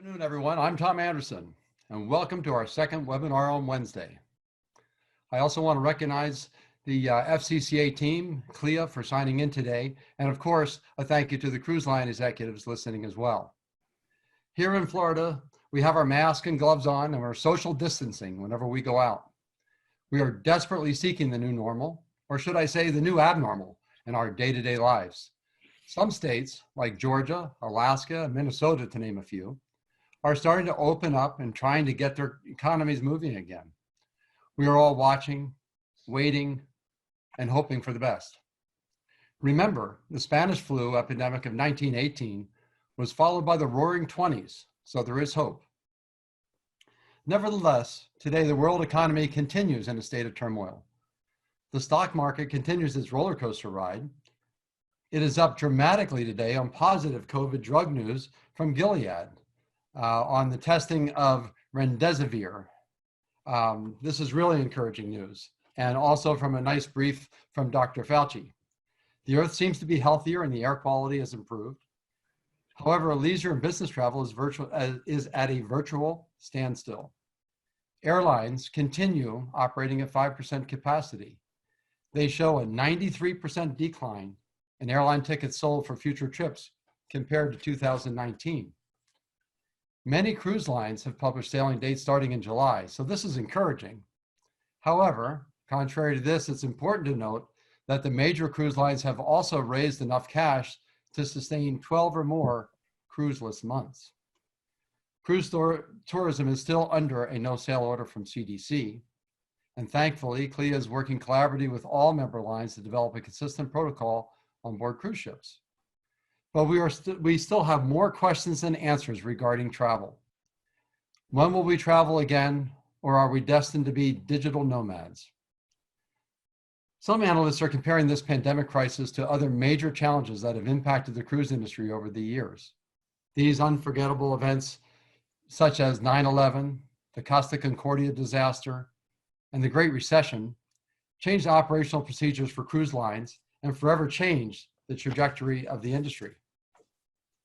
Good afternoon, everyone. I'm Tom Anderson, and welcome to our second webinar on Wednesday. I also want to recognize the FCCA team, CLIA, for signing in today, and of course, a thank you to the cruise line executives listening as well. Here in Florida, we have our masks and gloves on, and we're social distancing whenever we go out. We are desperately seeking the new normal, or should I say the new abnormal, in our day-to-day lives. Some states, like Georgia, Alaska, and Minnesota, to name a few, are starting to open up and trying to get their economies moving again. We are all watching, waiting, and hoping for the best. Remember, the Spanish flu epidemic of 1918 was followed by the Roaring '20s, so there is hope. Nevertheless, today the world economy continues in a state of turmoil. The stock market continues its roller coaster ride. It is up dramatically today on positive COVID drug news from Gilead. On the testing of remdesivir. This is really encouraging news, and also from a nice brief from Dr. Fauci. The Earth seems to be healthier and the air quality has improved. However, leisure and business travel is at a virtual standstill. Airlines continue operating at 5% capacity. They show a 93% decline in airline tickets sold for future trips compared to 2019. Many cruise lines have published sailing dates starting in July, so this is encouraging. However, contrary to this, it's important to note that the major cruise lines have also raised enough cash to sustain 12 or more cruiseless months. Cruise tourism is still under a no-sail order from CDC, and thankfully, CLIA is working collaboratively with all member lines to develop a consistent protocol on board cruise ships. But we still have more questions than answers regarding travel. When will we travel again, or are we destined to be digital nomads? Some analysts are comparing this pandemic crisis to other major challenges that have impacted the cruise industry over the years. These unforgettable events, such as 9/11, the Costa Concordia disaster, and the Great Recession, changed operational procedures for cruise lines and forever changed the trajectory of the industry.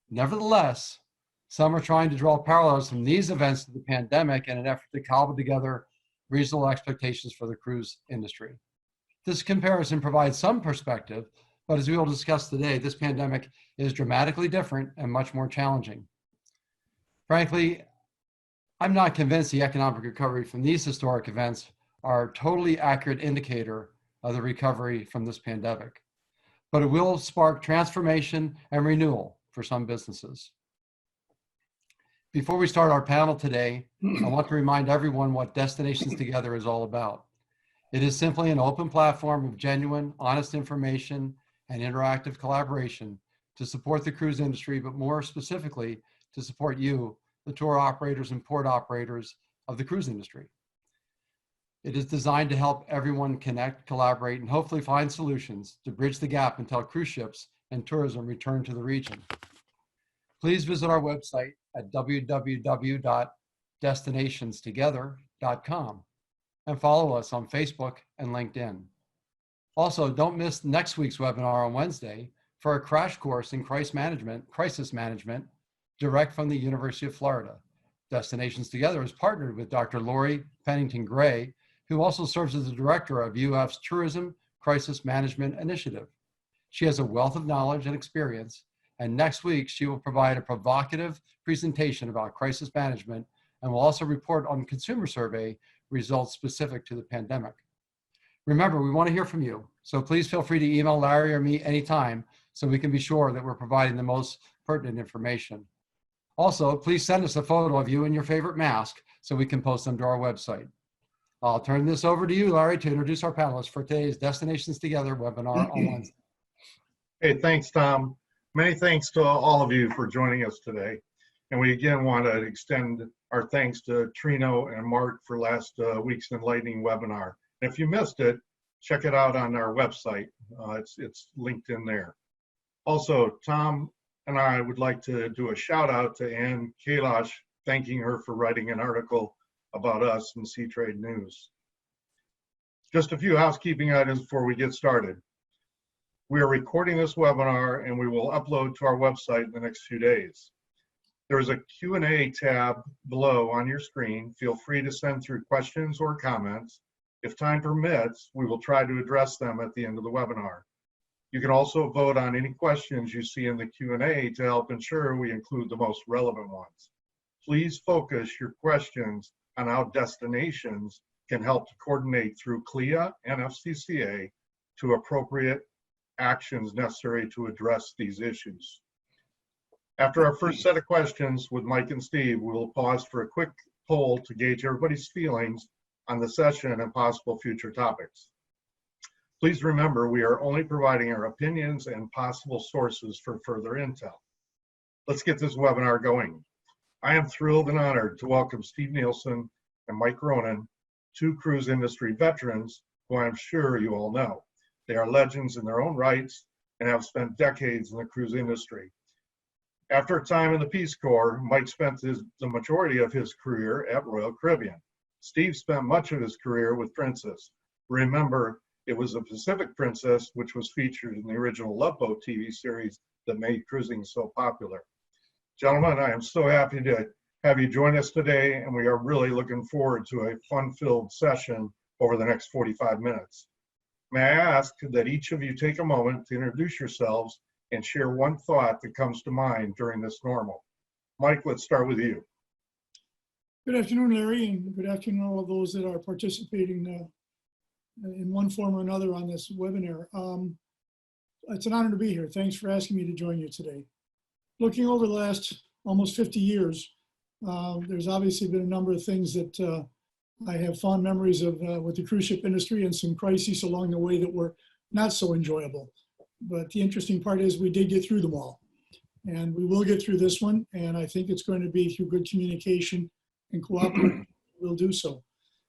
Nevertheless, some are trying to draw parallels from these events to the pandemic in an effort to cobble together reasonable expectations for the cruise industry. This comparison provides some perspective, but as we will discuss today, this pandemic is dramatically different and much more challenging. Frankly, I'm not convinced the economic recovery from these historic events are a totally accurate indicator of the recovery from this pandemic, but it will spark transformation and renewal for some businesses. Before we start our panel today, I want to remind everyone what Destinations Together is all about. It is simply an open platform of genuine, honest information and interactive collaboration to support the cruise industry, but more specifically, to support you, the tour operators and port operators of the cruise industry. It is designed to help everyone connect, collaborate, and hopefully find solutions to bridge the gap until cruise ships and tourism return to the region. Please visit our website at www.destinationstogether.com and follow us on Facebook and LinkedIn. Also, don't miss next week's webinar on Wednesday for a crash course in crisis management, direct from the University of Florida. Destinations Together is partnered with Dr. Lori Pennington Gray, who also serves as the director of UF's Tourism Crisis Management Initiative. She has a wealth of knowledge and experience, and next week she will provide a provocative presentation about crisis management and will also report on consumer survey results specific to the pandemic. Remember, we want to hear from you, so please feel free to email Larry or me anytime so we can be sure that we're providing the most pertinent information. Also, please send us a photo of you in your favorite mask so we can post them to our website. I'll turn this over to you, Larry, to introduce our panelists for today's Destinations Together webinar on Wednesday. Hey, thanks, Tom. Many thanks to all of you for joining us today. And we again want to extend our thanks to Trino and Mark for last week's enlightening webinar. And if you missed it, check it out on our website. It's linked in there. Also, Tom and I would like to do a shout out to Ann Kailash, thanking her for writing an article about us in Sea Trade News. Just a few housekeeping items before we get started. We are recording this webinar and we will upload to our website in the next few days. There is a Q&A tab below on your screen. Feel free to send through questions or comments. If time permits, we will try to address them at the end of the webinar. You can also vote on any questions you see in the Q&A to help ensure we include the most relevant ones. Please focus your questions on how destinations can help to coordinate through CLIA and FCCA to appropriate actions necessary to address these issues. After our first set of questions with Mike and Steve, we will pause for a quick poll to gauge everybody's feelings on the session and possible future topics. Please remember, we are only providing our opinions and possible sources for further intel. Let's get this webinar going. I am thrilled and honored to welcome Steve Nielsen and Mike Ronan, two cruise industry veterans who I'm sure you all know. They are legends in their own rights and have spent decades in the cruise industry. After a time in the Peace Corps, Mike spent the majority of his career at Royal Caribbean. Steve spent much of his career with Princess. Remember, it was the Pacific Princess, which was featured in the original Love Boat TV series that made cruising so popular. Gentlemen, I am so happy to have you join us today, and we are really looking forward to a fun-filled session over the next 45 minutes. May I ask that each of you take a moment to introduce yourselves and share one thought that comes to mind during this normal. Mike, let's start with you. Good afternoon, Larry, and good afternoon all of those that are participating in one form or another on this webinar. It's an honor to be here. Thanks for asking me to join you today. Looking over the last almost 50 years, there's obviously been a number of things that I have fond memories of with the cruise ship industry, and some crises along the way that were not so enjoyable. But the interesting part is we did get through them all, and we will get through this one. And I think it's going to be through good communication and cooperation we'll do so.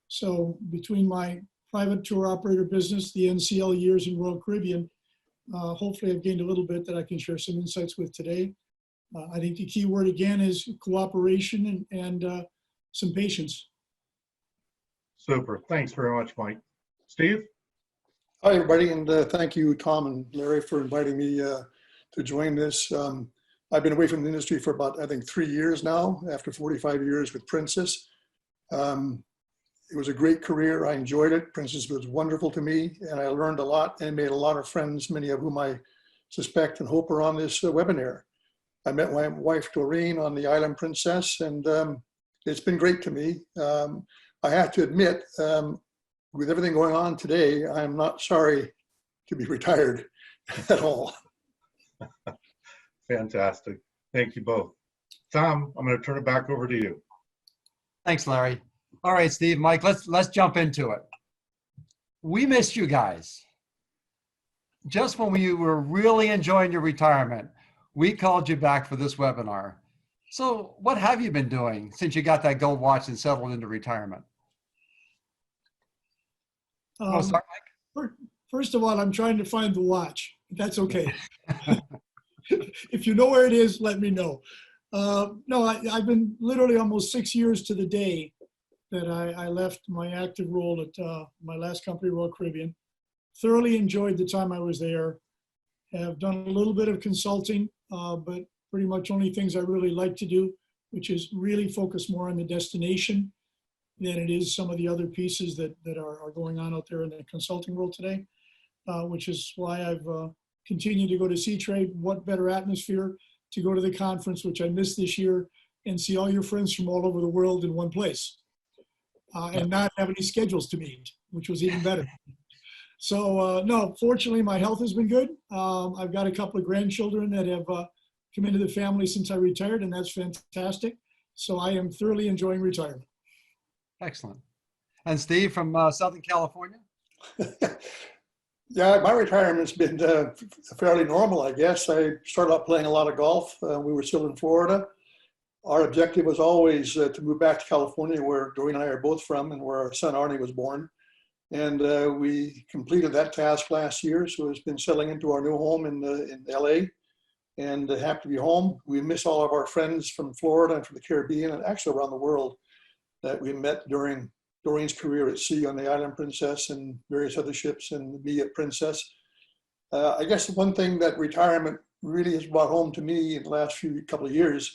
So between my private tour operator business, the NCL years in Royal Caribbean, hopefully I've gained a little bit that I can share some insights with today. I think the key word again is cooperation and some patience. Super. Thanks very much, Mike. Steve? Hi, everybody, and thank you, Tom and Larry, for inviting me to join this. I've been away from the industry for about, I think, 3 years now, after 45 years with Princess. It was a great career. I enjoyed it. Princess was wonderful to me, and I learned a lot and made a lot of friends, many of whom I suspect and hope are on this webinar. I met my wife, Doreen, on the Island Princess, and it's been great to me. I have to admit, with everything going on today, I'm not sorry to be retired at all. Fantastic. Thank you both. Tom, I'm going to turn it back over to you. Thanks, Larry. All right, Steve, Mike, let's jump into it. We missed you guys. Just when we were really enjoying your retirement, we called you back for this webinar. So what have you been doing since you got that gold watch and settled into retirement? Sorry, Mike? First of all, I'm trying to find the watch. That's okay. If you know where it is, let me know. No, I've been literally almost 6 years to the day that I left my active role at my last company, Royal Caribbean. Thoroughly enjoyed the time I was there. Have done a little bit of consulting, but pretty much only things I really like to do, which is really focus more on the destination than it is some of the other pieces that are going on out there in the consulting world today, which is why I've continued to go to Seatrade. What better atmosphere to go to the conference, which I missed this year, and see all your friends from all over the world in one place, and not have any schedules to meet, which was even better. So no, fortunately, my health has been good. I've got a couple of grandchildren that have come into the family since I retired, and that's fantastic. So I am thoroughly enjoying retirement. Excellent. And Steve from Southern California? Yeah, my retirement's been fairly normal, I guess. I started out playing a lot of golf. We were still in Florida. Our objective was always to move back to California, where Doreen and I are both from, and where our son Arnie was born. And we completed that task last year, so it's been settling into our new home in LA, and happy to be home. We miss all of our friends from Florida and from the Caribbean, and actually around the world, that we met during Doreen's career at sea on the Island Princess and various other ships, and me at Princess. I guess one thing that retirement really has brought home to me in the last couple of years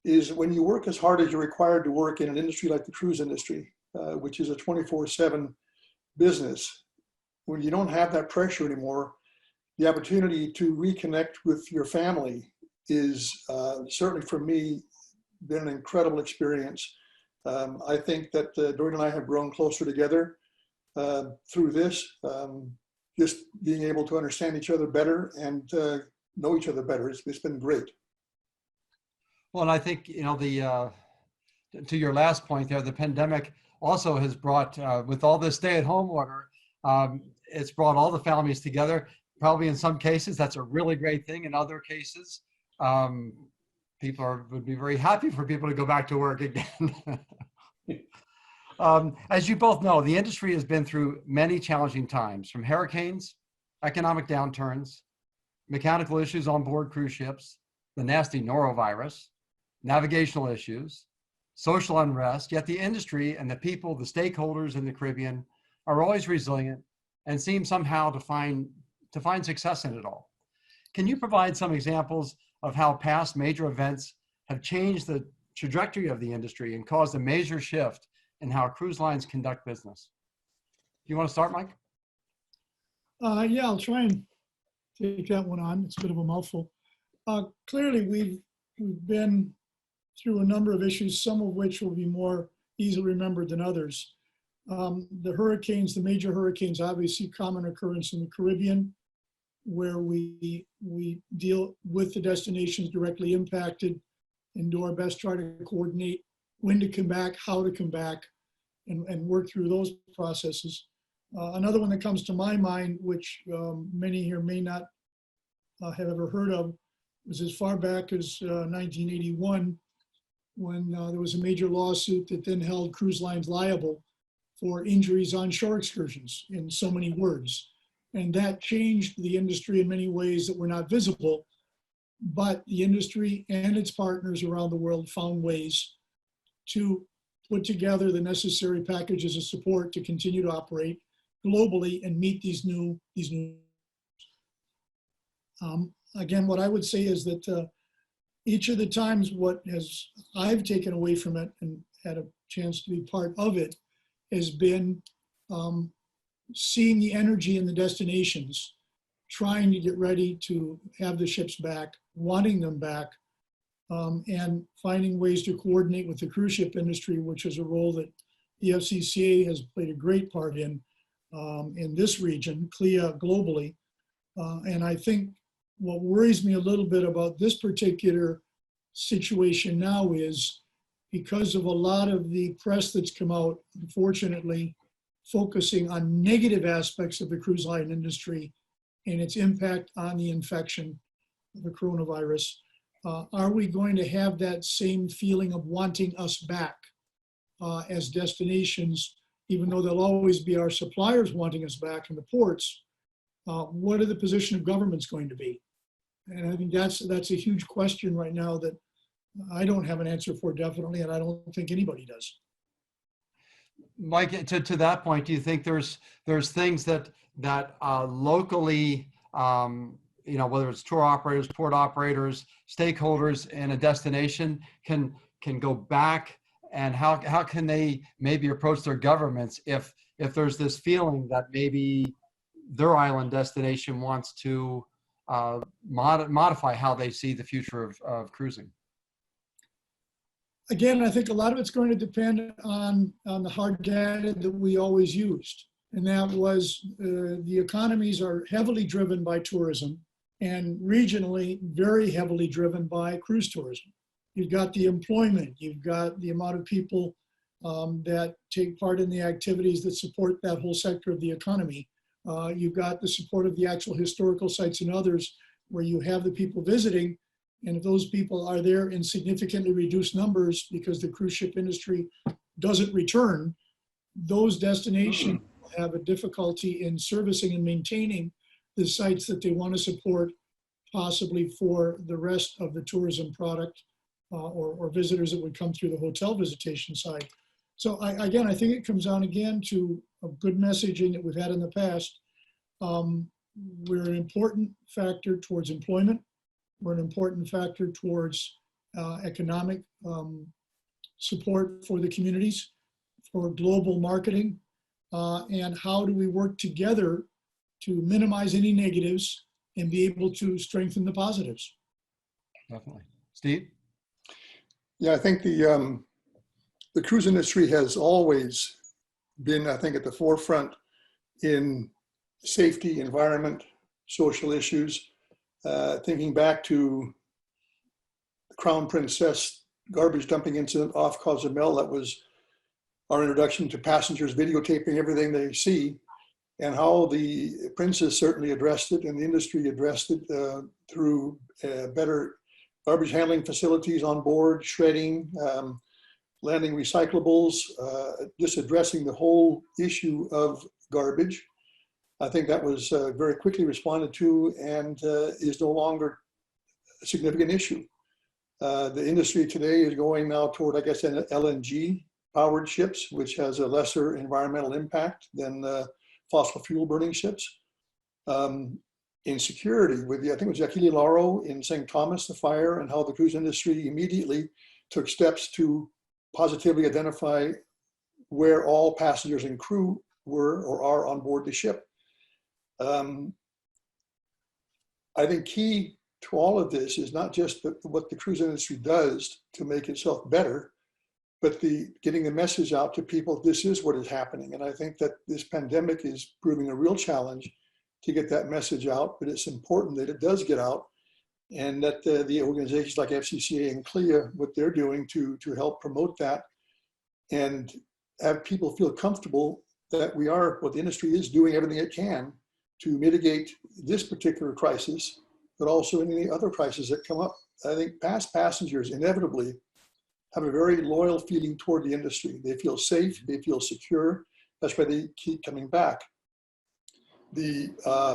is when you work as hard as you're required to work in an industry like the cruise industry, which is a 24/7 business, when you don't have that pressure anymore, the opportunity to reconnect with your family is certainly for me been an incredible experience. I think that Doreen and I have grown closer together through this, just being able to understand each other better and know each other better. It's been great. Well, and I think, you know, the to your last point there, the pandemic also has brought, with all this stay-at-home order, it's brought all the families together. Probably in some cases, that's a really great thing. In other cases, would be very happy for people to go back to work again. As you both know, the industry has been through many challenging times, from hurricanes, economic downturns, mechanical issues on board cruise ships, the nasty norovirus, navigational issues, social unrest, yet the industry and the people, the stakeholders in the Caribbean are always resilient and seem somehow to find success in it all. Can you provide some examples of how past major events have changed the trajectory of the industry and caused a major shift in how cruise lines conduct business? Do you want to start, Mike? Yeah, I'll try and take that one on. It's a bit of a mouthful. Clearly, we've been through a number of issues, some of which will be more easily remembered than others. The hurricanes, the major hurricanes, obviously common occurrence in the Caribbean, where we deal with the destinations directly impacted and do our best to try to coordinate when to come back, how to come back, and work through those processes. Another one that comes to my mind, which many here may not have ever heard of, was as far back as 1981, when there was a major lawsuit that then held cruise lines liable for injuries on shore excursions, in so many words. And that changed the industry in many ways that were not visible, but the industry and its partners around the world found ways to put together the necessary packages of support to continue to operate globally and meet these new. Again, what I would say is that each of the times I've taken away from it and had a chance to be part of it has been seeing the energy in the destinations, trying to get ready to have the ships back, wanting them back, and finding ways to coordinate with the cruise ship industry, which is a role that the FCCA has played a great part in this region, CLIA globally. And I think what worries me a little bit about this particular situation now is because of a lot of the press that's come out, unfortunately, focusing on negative aspects of the cruise line industry and its impact on the infection of the coronavirus. Are we going to have that same feeling of wanting us back as destinations, even though there'll always be our suppliers wanting us back in the ports? What are the position of governments going to be? And I think that's a huge question right now that I don't have an answer for definitely, and I don't think anybody does. Mike, to that point, do you think there's things that locally, you know, whether it's tour operators, port operators, stakeholders in a destination can go back, and how can they maybe approach their governments if there's this feeling that maybe their island destination wants to modify how they see the future of cruising? Again, I think a lot of it's going to depend on the hard data that we always used. And that was the economies are heavily driven by tourism and regionally very heavily driven by cruise tourism. You've got the employment, you've got the amount of people that take part in the activities that support that whole sector of the economy. You've got the support of the actual historical sites and others where you have the people visiting. And if those people are there in significantly reduced numbers because the cruise ship industry doesn't return, those destinations have a difficulty in servicing and maintaining the sites that they want to support, possibly for the rest of the tourism product or visitors that would come through the hotel visitation side. So I think it comes down again to a good messaging that we've had in the past. We're an important factor towards employment. We're an important factor towards economic support for the communities, for global marketing, and how do we work together to minimize any negatives and be able to strengthen the positives. Definitely. Steve? Yeah, I think the cruise industry has always been, I think, at the forefront in safety, environment, social issues. Thinking back to the Crown Princess garbage dumping incident off Cozumel, that was our introduction to passengers videotaping everything they see, and how the Princess certainly addressed it and the industry addressed it through better garbage handling facilities on board, shredding, landing recyclables, just addressing the whole issue of garbage. I think that was very quickly responded to and is no longer a significant issue. The industry today is going now toward, I guess, LNG powered ships, which has a lesser environmental impact than fossil fuel burning ships. In security, with the, I think it was Aquila Lauro in St. Thomas, the fire, and how the cruise industry immediately took steps to positively identify where all passengers and crew were or are on board the ship. I think key to all of this is not just what the cruise industry does to make itself better, but getting the message out to people, this is what is happening. And I think that this pandemic is proving a real challenge to get that message out, but it's important that it does get out, and that the organizations like FCCA and CLIA, what they're doing to help promote that and have people feel comfortable that what the industry is doing everything it can to mitigate this particular crisis, but also any other crises that come up. I think past passengers inevitably have a very loyal feeling toward the industry. They feel safe, they feel secure. That's why they keep coming back. The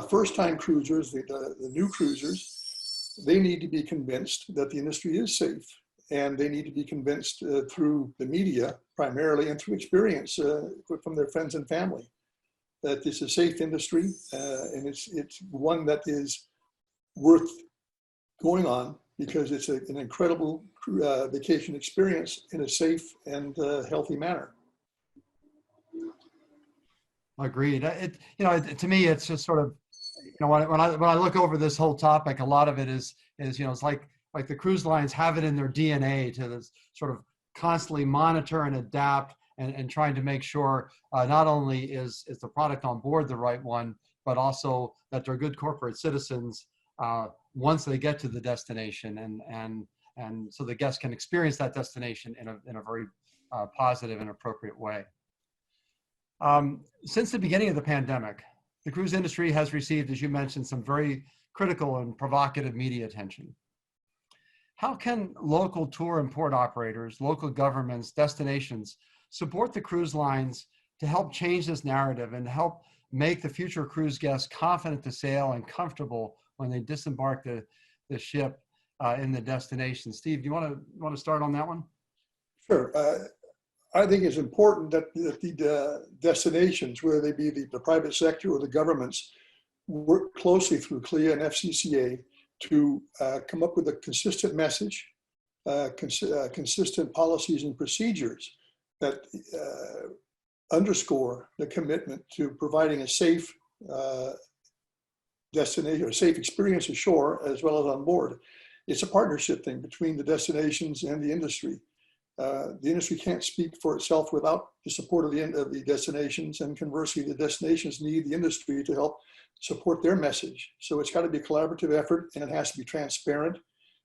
first-time cruisers, the new cruisers, they need to be convinced that the industry is safe, and they need to be convinced through the media primarily and through experience from their friends and family that it's a safe industry and it's one that is worth going on because it's an incredible vacation experience in a safe and healthy manner. Agreed. To me, it's just sort of, when I look over this whole topic, a lot of it is it's like the cruise lines have it in their DNA to this sort of constantly monitor and adapt and trying to make sure not only is the product on board the right one, but also that they're good corporate citizens once they get to the destination, and so the guests can experience that destination in a very positive and appropriate way. Since the beginning of the pandemic, the cruise industry has received, as you mentioned, some very critical and provocative media attention. How can local tour and port operators, local governments, destinations support the cruise lines to help change this narrative and help make the future cruise guests confident to sail and comfortable when they disembark the ship in the destination? Steve, do you want to start on that one? Sure. I think it's important that the destinations, whether they be the private sector or the governments, work closely through CLIA and FCCA to come up with a consistent message, consistent policies and procedures that underscore the commitment to providing a safe destination, a safe experience ashore as well as on board. It's a partnership thing between the destinations and the industry. The industry can't speak for itself without the support of the destinations, and conversely, the destinations need the industry to help support their message. So it's got to be a collaborative effort, and it has to be transparent.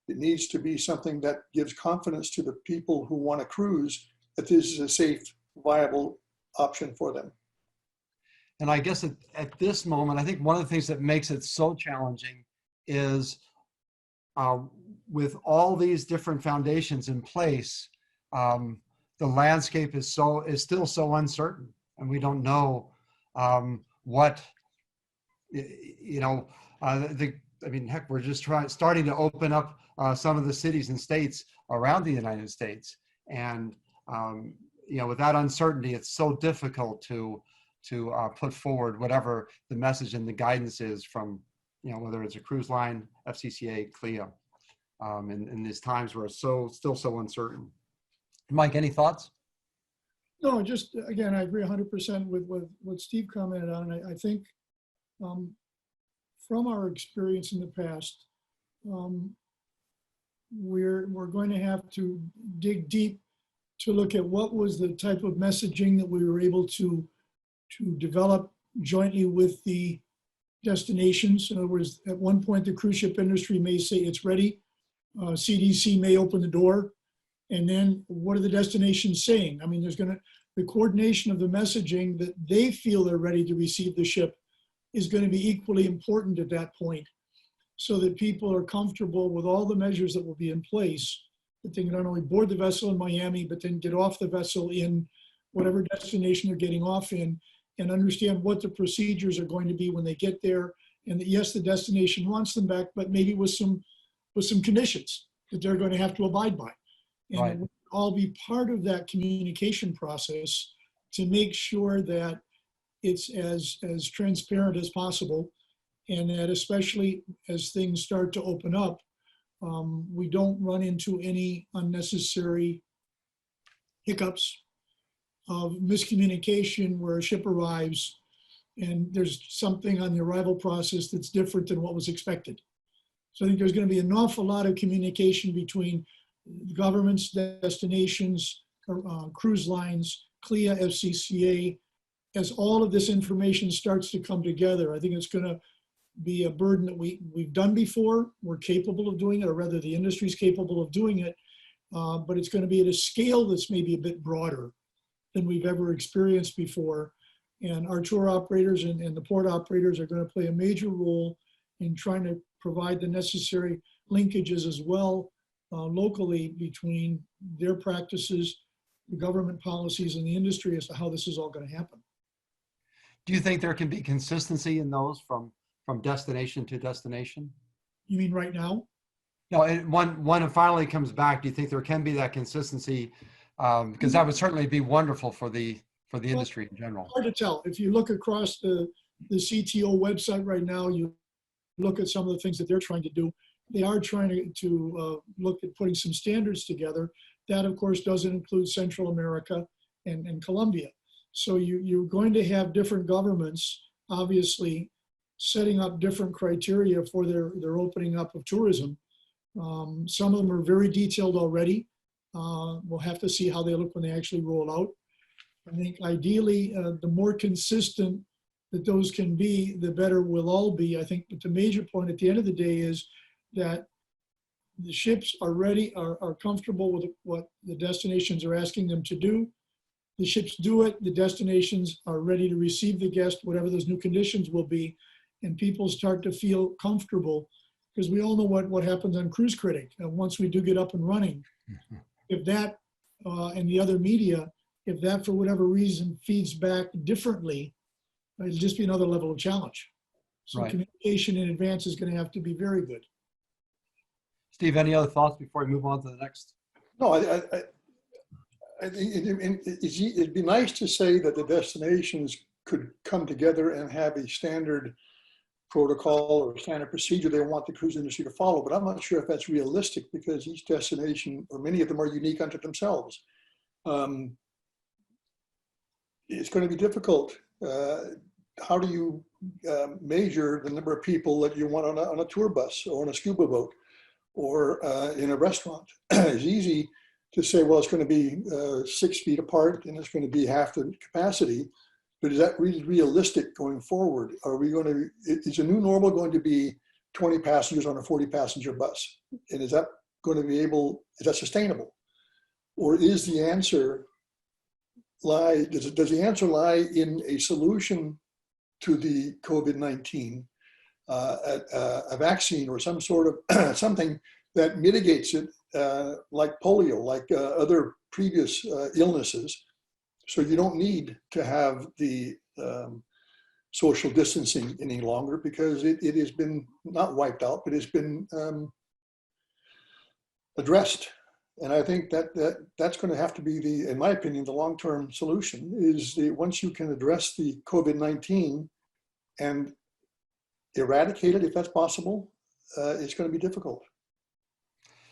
It needs to be something that gives confidence to the people who want to cruise that this is a safe, viable option for them. And I guess at this moment, I think one of the things that makes it so challenging is with all these different foundations in place, the landscape is still so uncertain, and we don't know what, heck, we're just starting to open up some of the cities and states around the United States, and with that uncertainty, it's so difficult to put forward whatever the message and the guidance is from, whether it's a cruise line, FCCA, CLIA. in these times where it's still so uncertain. Mike, any thoughts? No, just again, I agree 100% with what Steve commented on. I think from our experience in the past, we're going to have to dig deep to look at what was the type of messaging that we were able to develop jointly with the destinations. In other words, at one point, the cruise ship industry may say it's ready. CDC may open the door. And then what are the destinations saying? I mean, the coordination of the messaging that they feel they're ready to receive the ship is going to be equally important at that point, so that people are comfortable with all the measures that will be in place, that they can not only board the vessel in Miami, but then get off the vessel in whatever destination they're getting off in, and understand what the procedures are going to be when they get there. And that, yes, the destination wants them back, but maybe with some conditions that they're going to have to abide by. And Right. it will all be part of that communication process to make sure that it's as transparent as possible, and that especially as things start to open up, we don't run into any unnecessary hiccups of miscommunication where a ship arrives and there's something on the arrival process that's different than what was expected. So I think there's going to be an awful lot of communication between governments, destinations, cruise lines, CLIA, FCCA. As all of this information starts to come together, I think it's going to be a burden that we've done before. We're capable of doing it, or rather the industry's capable of doing it, but it's going to be at a scale that's maybe a bit broader than we've ever experienced before. And our tour operators and the port operators are going to play a major role in trying to provide the necessary linkages as well locally between their practices, the government policies, and the industry as to how this is all going to happen. Do you think there can be consistency in those from destination to destination? You mean right now? No, when it finally comes back, do you think there can be that consistency? Because that would certainly be wonderful for the industry in general. Hard to tell. If you look across the CTO website right now, you look at some of the things that they're trying to do. They are trying to look at putting some standards together. That, of course, doesn't include Central America and Colombia. So you're going to have different governments, obviously, setting up different criteria for their opening up of tourism. Some of them are very detailed already. We'll have to see how they look when they actually roll out. I think ideally, the more consistent that those can be, the better we'll all be. I think but the major point at the end of the day is that the ships are ready, are comfortable with what the destinations are asking them to do. The ships do it, the destinations are ready to receive the guest, whatever those new conditions will be, and people start to feel comfortable, because we all know what happens on Cruise Critic. Once we do get up and running, if that and the other media, if that for whatever reason feeds back differently, it'll just be another level of challenge. So Right. Communication in advance is going to have to be very good. Steve, any other thoughts before we move on to the next? No, I think it'd be nice to say that the destinations could come together and have a standard protocol or standard procedure they want the cruise industry to follow, but I'm not sure if that's realistic, because each destination, or many of them, are unique unto themselves. It's going to be difficult. How do you measure the number of people that you want on a tour bus or on a scuba boat or in a restaurant? It's easy to say, well, it's going to be 6 feet apart and it's going to be half the capacity, but is that really realistic going forward? Are we going to, is a new normal going to be 20 passengers on a 40 passenger bus? And is that going to be able, is that sustainable? Or is the answer does the answer lie in a solution to the COVID-19, a vaccine or some sort of something that mitigates it, like polio, like other previous illnesses, so you don't need to have the social distancing any longer, because it has been not wiped out, but it's been addressed. And I think that's going to have to be in my opinion, the long-term solution is once you can address the COVID-19 and eradicate it, if that's possible, it's going to be difficult.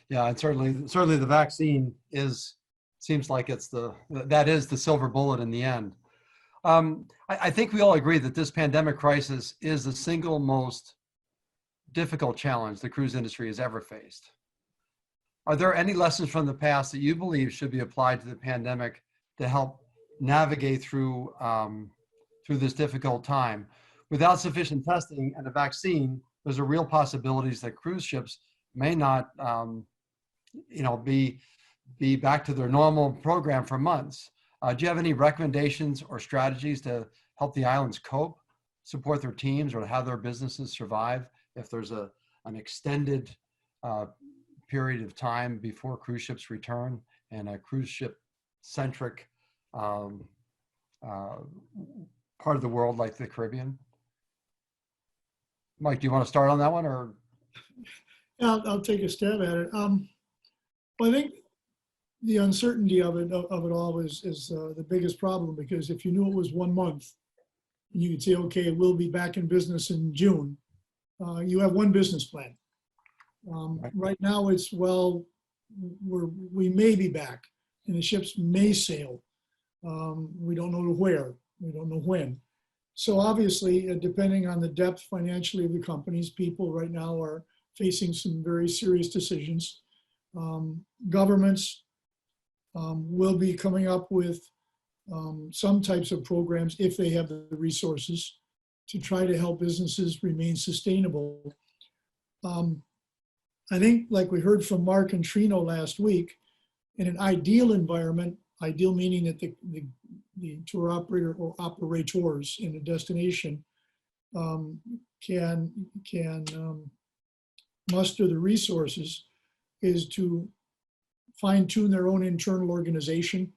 Yeah, and certainly the vaccine seems like that is the silver bullet in the end. I think we all agree that this pandemic crisis is the single most difficult challenge the cruise industry has ever faced. Are there any lessons from the past that you believe should be applied to the pandemic to help navigate through this difficult time? Without sufficient testing and a vaccine, there's a real possibilities that cruise ships may not, be back to their normal program for months. Do you have any recommendations or strategies to help the islands cope, support their teams, or have their businesses survive if there's an extended period of time before cruise ships return and a cruise ship centric part of the world like the Caribbean? Mike, do you want to start on that one, or? Yeah, I'll take a stab at it. Well, I think the uncertainty of it all is the biggest problem, because if you knew it was 1 month, and you could say, okay, we'll be back in business in June, you have one business plan. Right now it's, well, we may be back and the ships may sail. We don't know where, we don't know when. So obviously, depending on the depth financially of the companies, people right now are facing some very serious decisions. Governments will be coming up with some types of programs, if they have the resources, to try to help businesses remain sustainable. I think, like we heard from Mark and Trino last week, in an ideal environment, ideal meaning that the tour operator or operators in a destination can muster the resources, is to fine tune their own internal organization,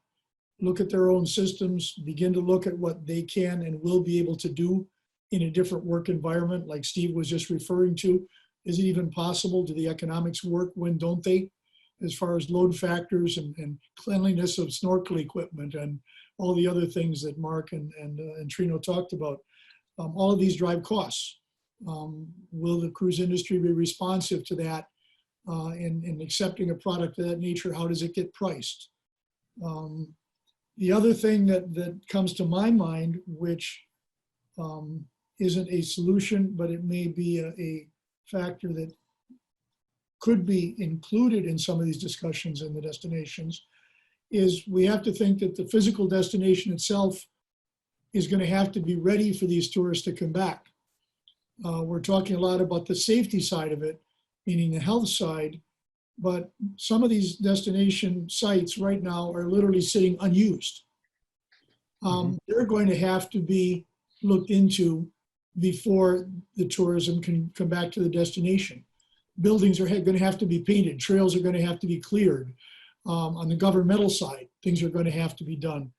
look at their own systems, begin to look at what they can and will be able to do in a different work environment, like Steve was just referring to. Is it even possible? Do the economics work? When don't they? As far as load factors and cleanliness of snorkel equipment and all the other things that Mark and Trino talked about. All of these drive costs. Will the cruise industry be responsive to that in accepting a product of that nature? How does it get priced? The other thing that comes to my mind, which isn't a solution, but it may be a factor that could be included in some of these discussions in the destinations, is we have to think that the physical destination itself is going to have to be ready for these tourists to come back. We're talking a lot about the safety side of it, meaning the health side, but some of these destination sites right now are literally sitting unused. They're going to have to be looked into before the tourism can come back to the destination. Buildings are going to have to be painted, trails are going to have to be cleared. On the governmental side, things are going to have to be done.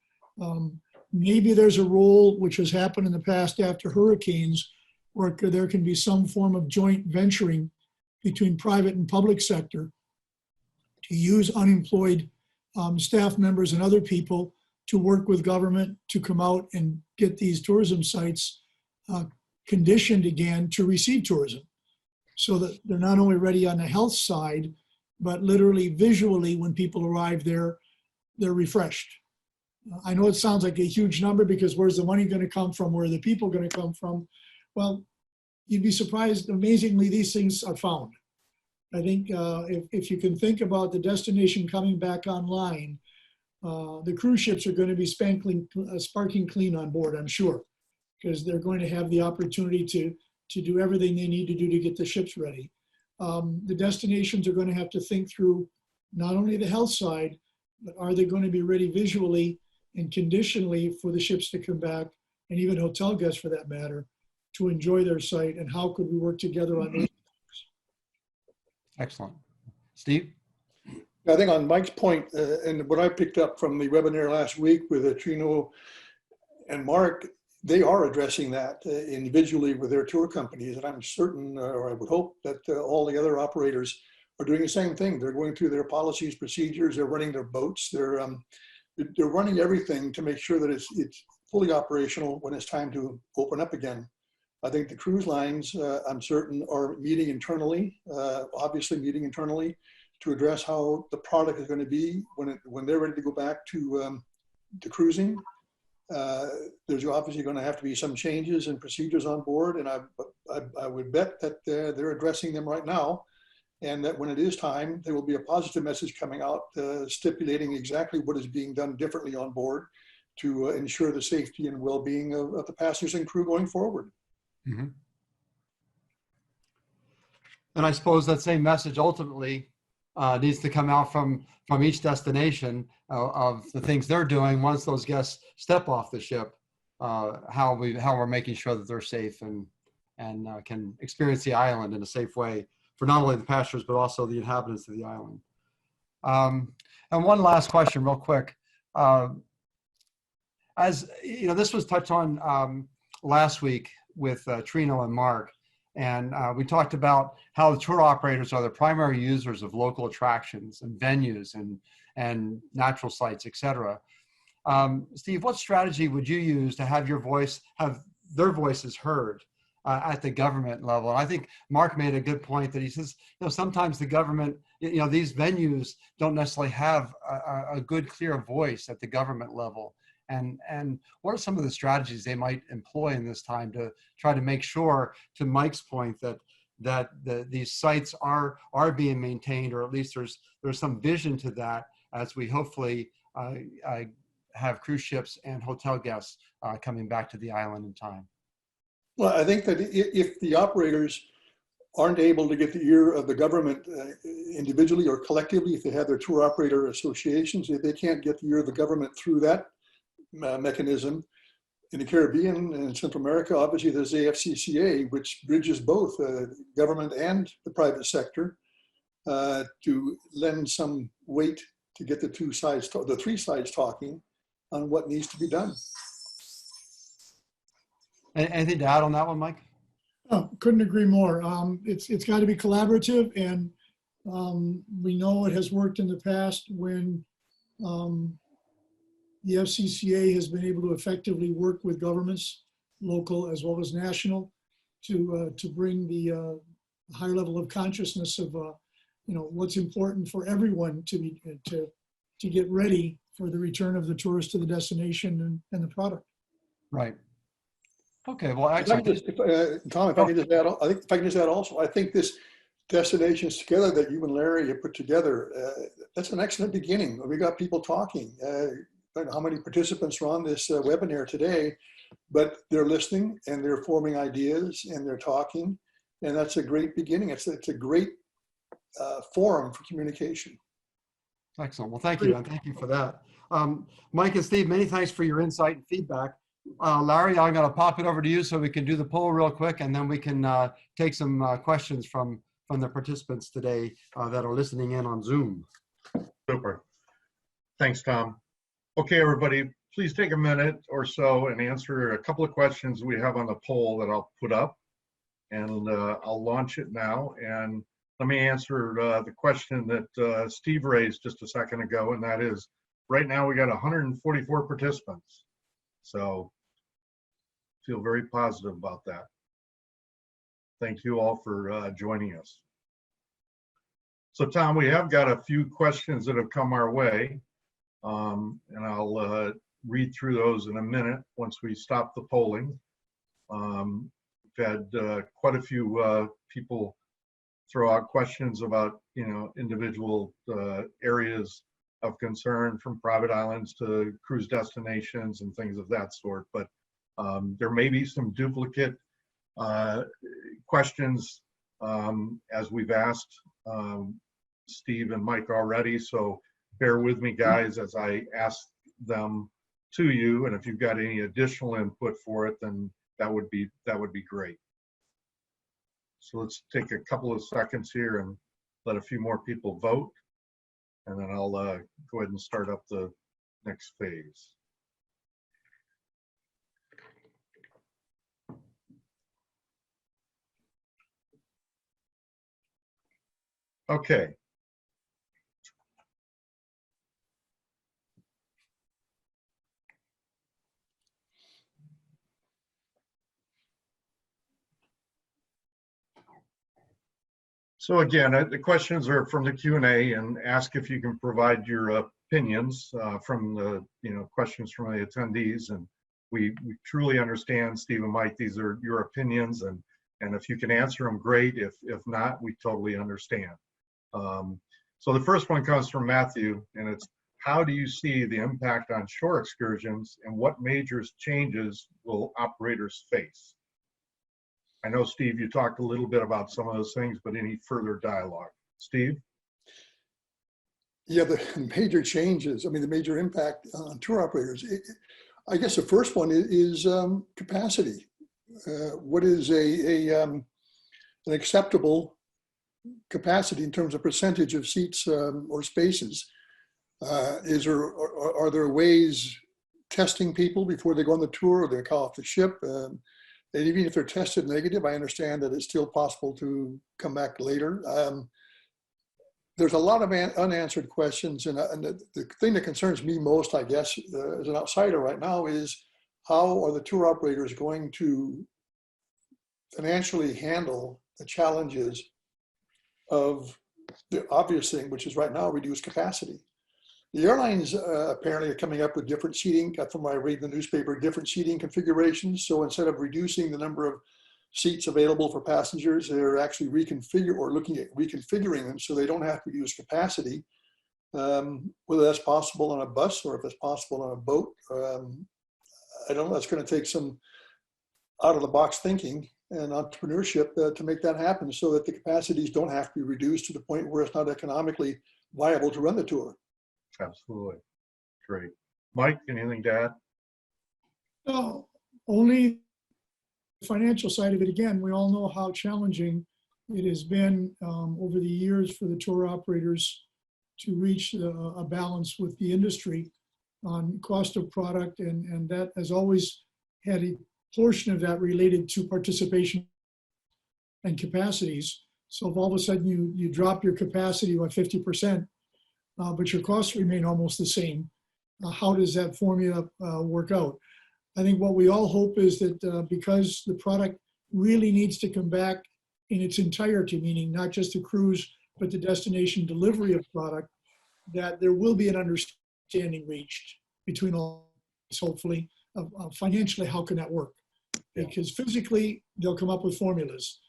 Maybe there's a role, which has happened in the past after hurricanes, where there can be some form of joint venturing between private and public sector to use unemployed staff members and other people to work with government to come out and get these tourism sites conditioned again to receive tourism, so that they're not only ready on the health side, but literally visually when people arrive there, they're refreshed. I know it sounds like a huge number, because where's the money going to come from? Where are the people going to come from? Well, you'd be surprised, amazingly, these things are found. I think if you can think about the destination coming back online, the cruise ships are going to be sparking clean on board, I'm sure, because they're going to have the opportunity to do everything they need to do to get the ships ready. The destinations are going to have to think through not only the health side, but are they going to be ready visually and conditionally for the ships to come back, and even hotel guests for that matter, to enjoy their site, and how could we work together on those? Excellent. Steve? I think on Mike's point, and what I picked up from the webinar last week with Trino and Mark, they are addressing that individually with their tour companies. And I'm certain, or I would hope, that all the other operators are doing the same thing. They're going through their policies, procedures, they're running their boats, they're running everything to make sure that it's fully operational when it's time to open up again. I think the cruise lines, I'm certain, are meeting internally, obviously meeting internally, to address how the product is going to be when they're ready to go back to cruising. There's obviously going to have to be some changes and procedures on board, and I would bet that they're addressing them right now, and that when it is time, there will be a positive message coming out stipulating exactly what is being done differently on board to ensure the safety and well-being of the passengers and crew going forward. Mm-hmm. And I suppose that same message ultimately needs to come out from each destination of the things they're doing once those guests step off the ship, how we're making sure that they're safe and can experience the island in a safe way for not only the passengers but also the inhabitants of the island. And one last question, real quick. As you know, this was touched on last week with Trino and Mark. And we talked about how the tour operators are the primary users of local attractions and venues and natural sites, et cetera. Steve, what strategy would you use to have have their voices heard at the government level? And I think Mark made a good point that he says, sometimes the government, these venues don't necessarily have a good, clear voice at the government level. And what are some of the strategies they might employ in this time to try to make sure, to Mike's point, that these sites are being maintained, or at least there's some vision to that as we hopefully have cruise ships and hotel guests coming back to the island in time? Well, I think that if the operators aren't able to get the ear of the government individually or collectively, if they have their tour operator associations, if they can't get the ear of the government through that mechanism, in the Caribbean and Central America, obviously there's AFCCA, which bridges both government and the private sector to lend some weight to get the three sides talking on what needs to be done. Anything to add on that one, Mike? Oh, couldn't agree more. It's got to be collaborative, and we know it has worked in the past when the FCCA has been able to effectively work with governments, local as well as national, to bring the high level of consciousness of what's important for everyone to get ready for the return of the tourist to the destination and the product. Right. Okay. Well, excellent. Tom, if I can just add also, I think this Destinations Together that you and Larry have put together, that's an excellent beginning. We got people talking. I don't know how many participants are on this webinar today, but they're listening and they're forming ideas and they're talking, and that's a great beginning. It's a great forum for communication. Excellent. Well, thank you, and thank you for that. Mike and Steve, many thanks for your insight and feedback. Larry, I'm going to pop it over to you so we can do the poll real quick, and then we can take some questions from the participants today that are listening in on Zoom. Super. Thanks, Tom. Okay, everybody, please take a minute or so and answer a couple of questions we have on the poll that I'll put up, and I'll launch it now. And let me answer the question that Steve raised just a second ago, and that is, right now we got 144 participants. So feel very positive about that. Thank you all for joining us. So Tom, we have got a few questions that have come our way. And I'll read through those in a minute once we stop the polling. We've had quite a few people throw out questions about individual areas of concern, from private islands to cruise destinations and things of that sort. But there may be some duplicate questions as we've asked Steve and Mike already. So bear with me, guys, as I ask them to you. And if you've got any additional input for it, then that would be great. So let's take a couple of seconds here and let a few more people vote, and then I'll go ahead and start up the next phase. Okay. So again, the questions are from the Q&A, and ask if you can provide your opinions from the questions from the attendees. And we truly understand, Steve and Mike, these are your opinions, and if you can answer them, great. If not, we totally understand. So the first one comes from Matthew, and it's, how do you see the impact on shore excursions, and what major changes will operators face? I know, Steve, you talked a little bit about some of those things, but any further dialogue? Steve? Yeah, the major changes, I mean, the major impact on tour operators. I guess the first one is capacity. What is an acceptable capacity in terms of percentage of seats or spaces? Are there ways testing people before they go on the tour or they call off the ship? And even if they're tested negative, I understand that it's still possible to come back later. There's a lot of unanswered questions, and the thing that concerns me most, I guess, as an outsider right now, is how are the tour operators going to financially handle the challenges of the obvious thing, which is right now reduced capacity. The airlines apparently are coming up with different seating, from what I read in the newspaper, different seating configurations. So instead of reducing the number of seats available for passengers, they're actually looking at reconfiguring them so they don't have to reduce capacity. Whether that's possible on a bus or if it's possible on a boat, I don't know. That's going to take some out-of-the-box thinking and entrepreneurship to make that happen, so that the capacities don't have to be reduced to the point where it's not economically viable to run the tour. Absolutely. Great. Mike, anything to add? No, only the financial side of it. Again, we all know how challenging it has been over the years for the tour operators to reach a balance with the industry on cost of product, and that has always had a portion of that related to participation and capacities. So if all of a sudden you drop your capacity by 50%, but your costs remain almost the same, how does that formula work out? I think what we all hope is that because the product really needs to come back in its entirety, meaning not just the cruise, but the destination delivery of product, that there will be an understanding reached between all, hopefully, financially, how can that work? Because physically, they'll come up with formulas,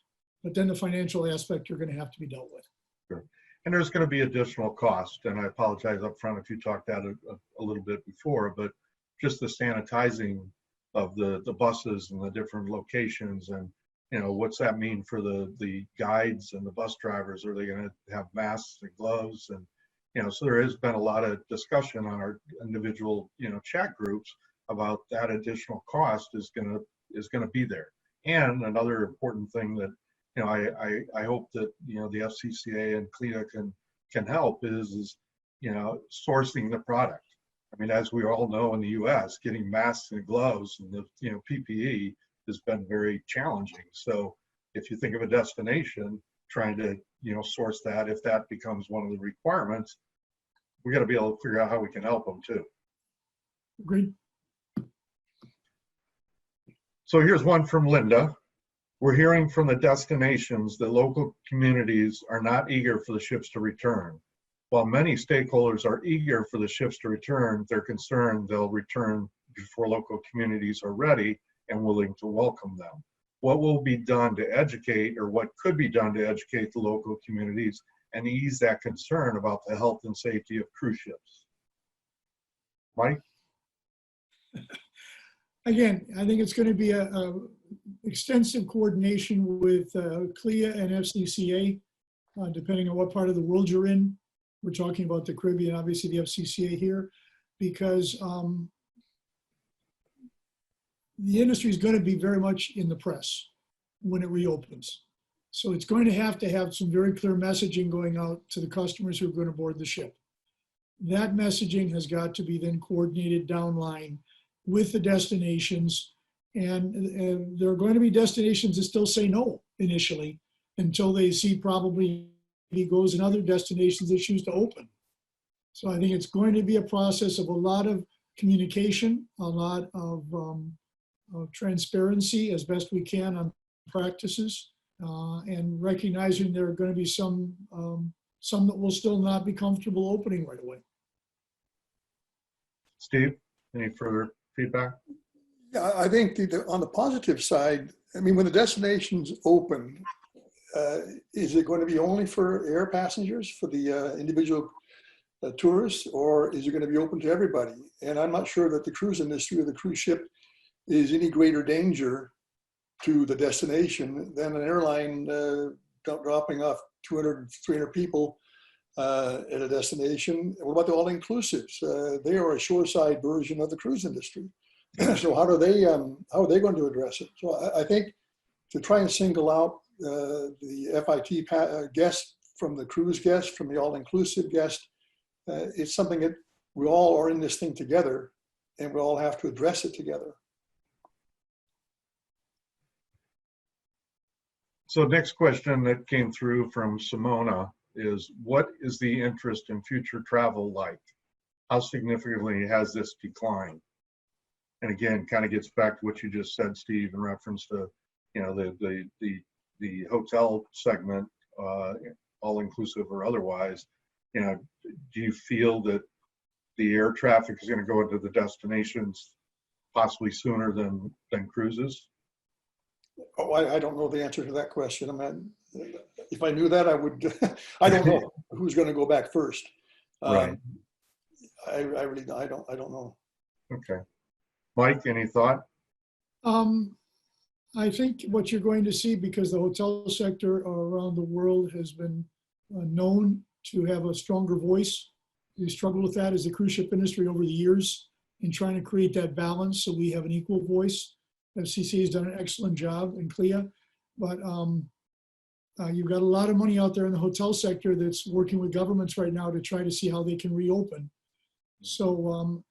but then the financial aspect are going to have to be dealt with. Sure. And there's going to be additional cost, and I apologize up front if you talked that a little bit before, but just the sanitizing of the buses and the different locations, and what's that mean for the guides and the bus drivers? Are they going to have masks and gloves? And so there has been a lot of discussion on our individual chat groups about that additional cost is going to be there. And another important thing that I hope that the FCCA and CLIA can help is sourcing the product. I mean, as we all know in the U.S., getting masks and gloves and the PPE has been very challenging. So if you think of a destination trying to source that, if that becomes one of the requirements, we got to be able to figure out how we can help them too. Agreed. So here's one from Linda. We're hearing from the destinations that local communities are not eager for the ships to return. While many stakeholders are eager for the ships to return, they're concerned they'll return before local communities are ready and willing to welcome them. What will be done to educate, or what could be done to educate the local communities and ease that concern about the health and safety of cruise ships? Mike? Again, I think it's going to be a extensive coordination with CLIA and FCCA, depending on what part of the world you're in. We're talking about the Caribbean, obviously the FCCA here, because the industry is going to be very much in the press when it reopens. So it's going to have some very clear messaging going out to the customers who are going to board the ship. That messaging has got to be then coordinated downline with the destinations. And there are going to be destinations that still say no initially until they see probably goes and other destinations that choose to open. So I think it's going to be a process of a lot of communication, a lot of transparency as best we can on practices, and recognizing there are going to be some that will still not be comfortable opening right away. Steve, any further feedback? Yeah, I think on the positive side, I mean, when the destinations open, is it going to be only for air passengers, for the individual tourists, or is it going to be open to everybody? And I'm not sure that the cruise industry or the cruise ship is any greater danger to the destination than an airline dropping off 200, 300 people at a destination. What about the all-inclusives? They are a shoreside version of the cruise industry. So how are they going to address it? So I think to try and single out the FIT guests from the cruise guests, from the all-inclusive guest, it's something that we all are in this thing together, and we all have to address it together. So next question that came through from Simona is, what is the interest in future travel like? How significantly has this declined? And again, kind of gets back to what you just said, Steve, in reference to, you know, the hotel segment, all inclusive or otherwise. You know, do you feel that the air traffic is going to go into the destinations possibly sooner than cruises? Oh, I don't know the answer to that question. I mean, if I knew that, I would. I don't know who's going to go back first. Right. I really I don't know. Okay. Mike, any thought? I think what you're going to see, because the hotel sector around the world has been known to have a stronger voice. We struggled with that as the cruise ship industry over the years in trying to create that balance so we have an equal voice. FCC has done an excellent job, and CLIA, but you've got a lot of money out there in the hotel sector that's working with governments right now to try to see how they can reopen. So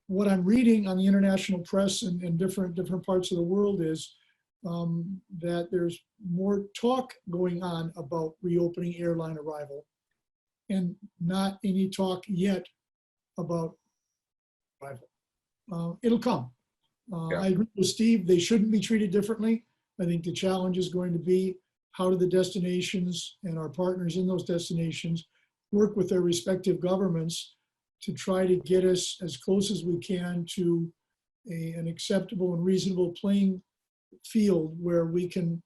what I'm reading on the international press and different parts of the world is that there's more talk going on about reopening airline arrival, and not any talk yet about arrival. It'll come. I agree with Steve, they shouldn't be treated differently. I think the challenge is going to be, how do the destinations and our partners in those destinations work with their respective governments to try to get us as close as we can to an acceptable and reasonable playing field where we can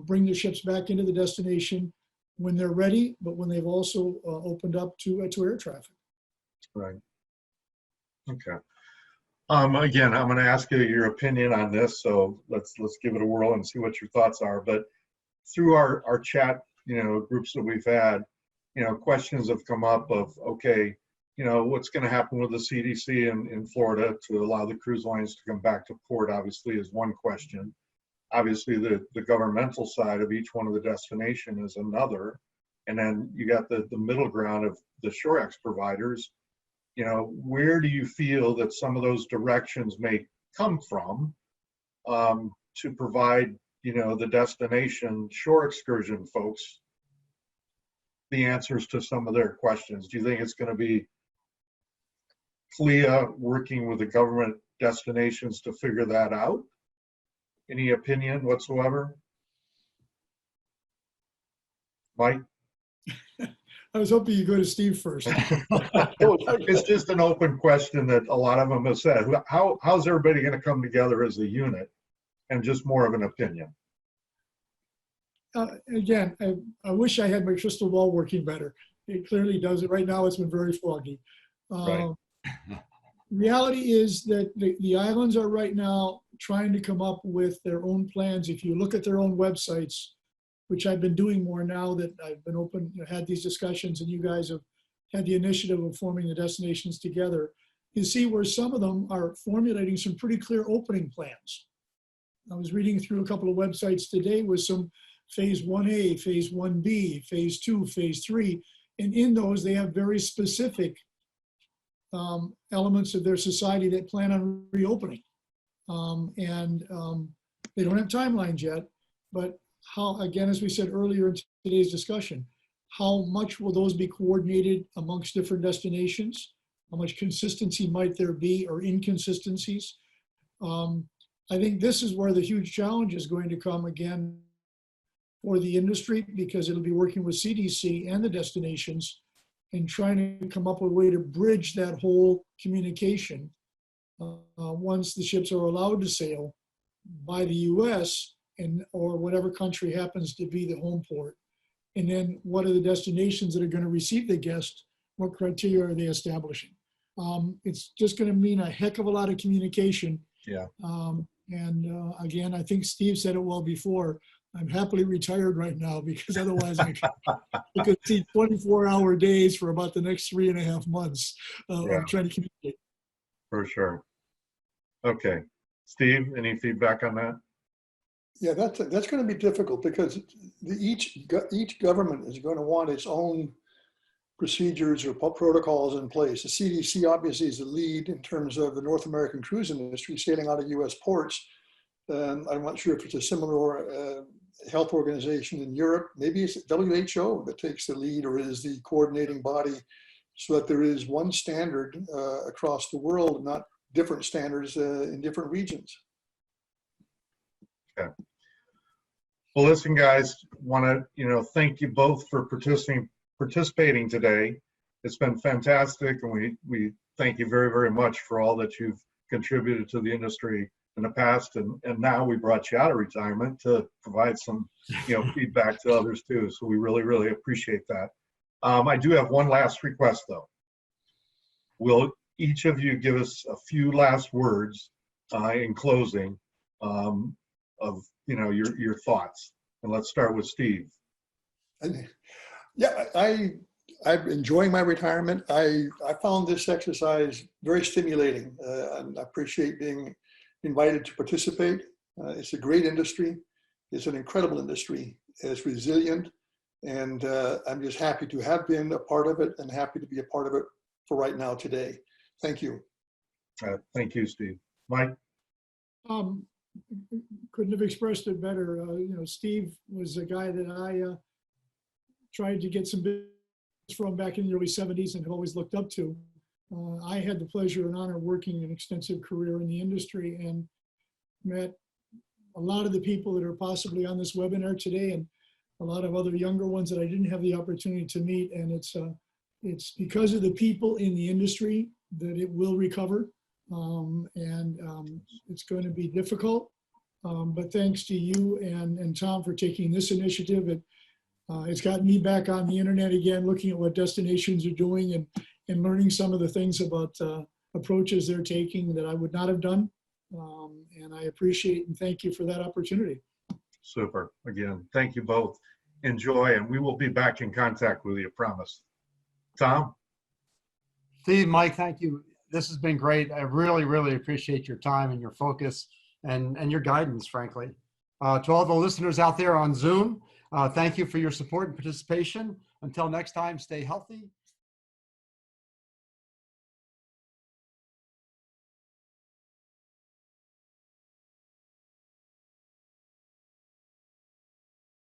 bring the ships back into the destination when they're ready, but when they've also opened up to air traffic. Right. Okay. Again, I'm going to ask you your opinion on this, so let's give it a whirl and see what your thoughts are. But through our chat, you know, groups that we've had, you know, questions have come up of, okay, you know, what's going to happen with the CDC in Florida to allow the cruise lines to come back to port, obviously, is one question. Obviously, the governmental side of each one of the destination is another. And then you got the middle ground of the ShoreX providers. You know, where do you feel that some of those directions may come from to provide, you know, the destination shore excursion folks the answers to some of their questions? Do you think it's going to be CLIA working with the government destinations to figure that out? Any opinion whatsoever? Mike? I was hoping you go to Steve first. It's just an open question that a lot of them have said. How's everybody going to come together as a unit? And just more of an opinion. Again, I wish I had my crystal ball working better. It clearly doesn't. Right now, it's been very foggy. Right. Reality is that the islands are right now trying to come up with their own plans. If you look at their own websites, which I've been doing more now that I've been open, had these discussions, and you guys have had the initiative of forming the destinations together, you see where some of them are formulating some pretty clear opening plans. I was reading through a couple of websites today with some phase 1A, phase 1B, phase 2, phase 3, and in those they have very specific elements of their society that plan on reopening. They don't have timelines yet, but how, again, as we said earlier in today's discussion, how much will those be coordinated amongst different destinations? How much consistency might there be, or inconsistencies? I think this is where the huge challenge is going to come again for the industry, because it'll be working with CDC and the destinations and trying to come up with a way to bridge that whole communication once the ships are allowed to sail by the US and or whatever country happens to be the home port. And then what are the destinations that are going to receive the guest? What criteria are they establishing? It's just going to mean a heck of a lot of communication. Yeah. Again, I think Steve said it well before. I'm happily retired right now, because otherwise I could see 24-hour days for about the next 3.5 months of trying to communicate. For sure. Okay. Steve, any feedback on that? Yeah, that's going to be difficult, because each government is going to want its own procedures or protocols in place. The CDC obviously is the lead in terms of the North American cruise industry sailing out of US ports. I'm not sure if it's a similar health organization in Europe. Maybe it's WHO that takes the lead or is the coordinating body, so that there is one standard across the world, not different standards in different regions. Okay. Well, listen, guys, want to thank you both for participating today. It's been fantastic, and we thank you very, very much for all that you've contributed to the industry in the past, and now we brought you out of retirement to provide some feedback to others too. So we really, really appreciate that. I do have one last request though. Will each of you give us a few last words in closing of your thoughts? And let's start with Steve. Yeah, I'm enjoying my retirement. I found this exercise very stimulating. And I appreciate being invited to participate. It's a great industry. It's an incredible industry. It's resilient. And I'm just happy to have been a part of it, and happy to be a part of it for right now today. Thank you. Thank you, Steve. Mike? Couldn't have expressed it better. Steve was a guy that I tried to get some business from back in the early 70s and have always looked up to. I had the pleasure and honor of working an extensive career in the industry, and met a lot of the people that are possibly on this webinar today, and a lot of other younger ones that I didn't have the opportunity to meet. And it's because of the people in the industry that it will recover. It's going to be difficult, but thanks to you and Tom for taking this initiative. It's gotten me back on the internet again, looking at what destinations are doing and learning some of the things about approaches they're taking that I would not have done. And I appreciate and thank you for that opportunity. Super. Again, thank you both. Enjoy, and we will be back in contact with you, promise. Tom? Steve, Mike, thank you. This has been great. I really, really appreciate your time and your focus and your guidance, frankly. To all the listeners out there on Zoom, thank you for your support and participation. Until next time, stay healthy,